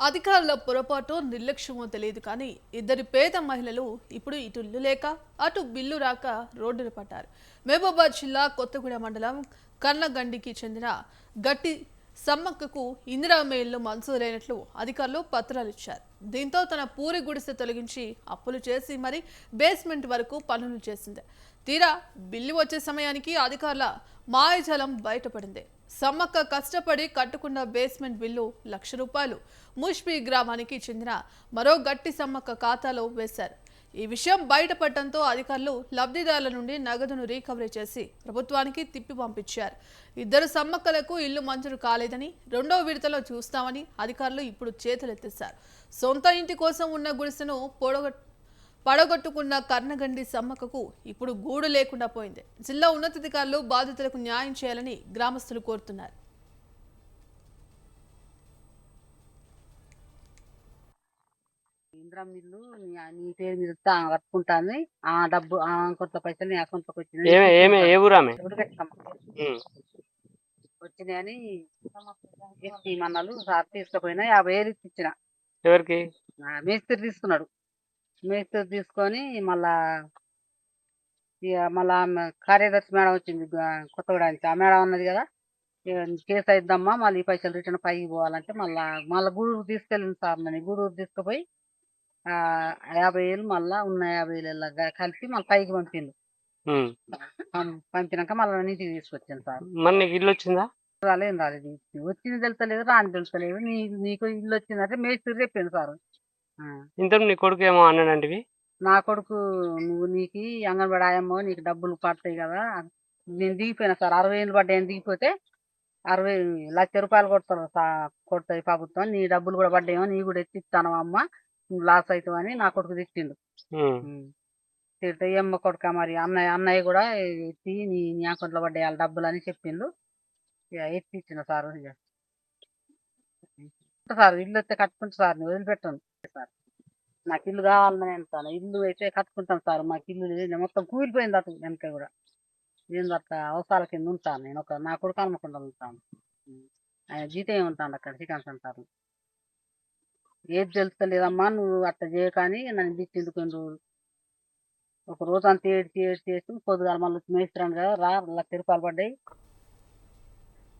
అధికారుల పొరపాటు నిర్లక్ష్యమో తెలియదు కానీ ఇద్దరి పేద మహిళలు ఇప్పుడు ఇటు ఇల్లు లేక అటు బిల్లు రాక రోడ్డున పడ్డారు. మహబూబాబాద్ జిల్లా కొత్తగూడెం మండలం కన్నగండికి చెందిన గట్టి సమ్మక్కకు ఇందిరా మేల్లు మంజూరైనట్లు అధికారులు పత్రాలు ఇచ్చారు. దీంతో తన పూరి గుడిసె తొలగించి అప్పులు చేసి మరి బేస్మెంట్ వరకు పనులు చేసింది. తీరా బిల్లు వచ్చే సమయానికి అధికారుల మాయజాలం బయటపడింది. సమ్మక్క కష్టపడి కట్టుకున్న బేస్మెంట్ బిల్లు ₹1,00,000 ముష్పి గ్రామానికి చెందిన మరో గట్టి సమ్మక్క ఖాతాలో వేశారు. ఈ విషయం బయటపడటంతో అధికారులు లబ్ధిదారుల నుండి నగదును రీకవరీ చేసి ప్రభుత్వానికి తిప్పి పంపించారు. ఇద్దరు సమ్మక్కలకు ఇల్లు మంజూరు కాలేదని, రెండో విడతలో చూస్తామని అధికారులు ఇప్పుడు చేతులెత్తేశారు. సొంత ఇంటి కోసం ఉన్న గుడిసెను పడగొట్టుకున్న కర్ణగండి సమ్మక్కకు ఇప్పుడు గూడు లేకుండా పోయింది. జిల్లా ఉన్నతాధికారులు బాధితులకు న్యాయం చేయాలని గ్రామస్తులు కోరుతున్నారు. ఇంద్రం ఇల్లు నీ పేరు మీద కట్టుకుంటాను. ఆ డబ్బు ఆ కొంత పైసలు నీ అకౌంట్లోకి వచ్చినాయని మన్నాలు సార్ తీసుకుపోయినా 50,000 ఇచ్చిన. ఎవరికి? మేస్త్రి తీసుకున్నాడు. మేస్త్రి తీసుకొని మళ్ళా కార్యదర్శి మేడం వచ్చింది కొత్తగూడానికి. ఆ మేడం అన్నది కదా కేసు అయిద్దమ్మా, మళ్ళీ ఈ పైసలు రిటర్న్ పైకి పోవాలంటే మళ్ళీ గూడూరు తీసుకెళ్ళింది సార్. నన్ను గూడూరు తీసుకుపోయి 50,000 మళ్ళా ఉన్న 50,000 కలిపి మళ్ళీ పైకి పంపిండు. పంపినాక మళ్ళీ నీటికి తీసుకొచ్చాను సార్. మరి నీకు ఇల్లు వచ్చిందా? రాలేదు వచ్చింది తెలుస్తలేదు, రాని తెలుస్తలేదు. నీకు ఇల్లు వచ్చిందంటే మేస్త్రి చెప్పిండు సార్. ఇంత నీ కొడుకు ఏమో అన్నాడంటివి? నా కొడుకు నీకు అంగన్వాడి ఆయమ్మో నీకు డబ్బులు పడతాయి కదా, నేను దిగిపోయినా సార్. 60,000 పడ్డాయని దిగిపోతే 60 లక్ష కొడతాయి ప్రభుత్వం, నీ డబ్బులు కూడా పడ్డాయేమో, నీ కూడా ఎత్తిస్తాను అమ్మ, నువ్వు లాస్ అవుతావని నా కొడుకు తిట్టిండు. తిడితే అమ్మ కొడుక మరి అన్నయ్య కూడా ఎత్తి నీ అకౌంట్లో పడ్డాయి వాళ్ళ డబ్బులు అని చెప్పిండు. ఇక ఎత్తి ఇచ్చిన సార్. సార్ ఇల్లు వస్తే కట్టుకుంటా సార్, నేను వదిలిపెట్టాను సార్. నాకు ఇల్లు కావాలని అంటాను. ఇల్లు అయితే కట్టుకుంటాం సార్. మాకు ఇల్లు మొత్తం కూలిపోయింది అటు వెనక కూడా. నేను అట్లా అవసరాల కింద ఉంటాను. నేను నా కొడుకు అమ్మకుండా ఉంటాను. ఆయన జీతం ఏముంటాను అక్కడ చికెన్ సెంటర్లో. ఏది తెలుస్తలేదమ్మా నువ్వు అట్లా చేయకని నన్ను దిచ్చిందుకుండు. ఒక రోజు అంతా ఏడ్చి పొద్దుగాల మళ్ళీ మేస్త్రాను కదా రా ₹1,00,000 పడ్డాయి.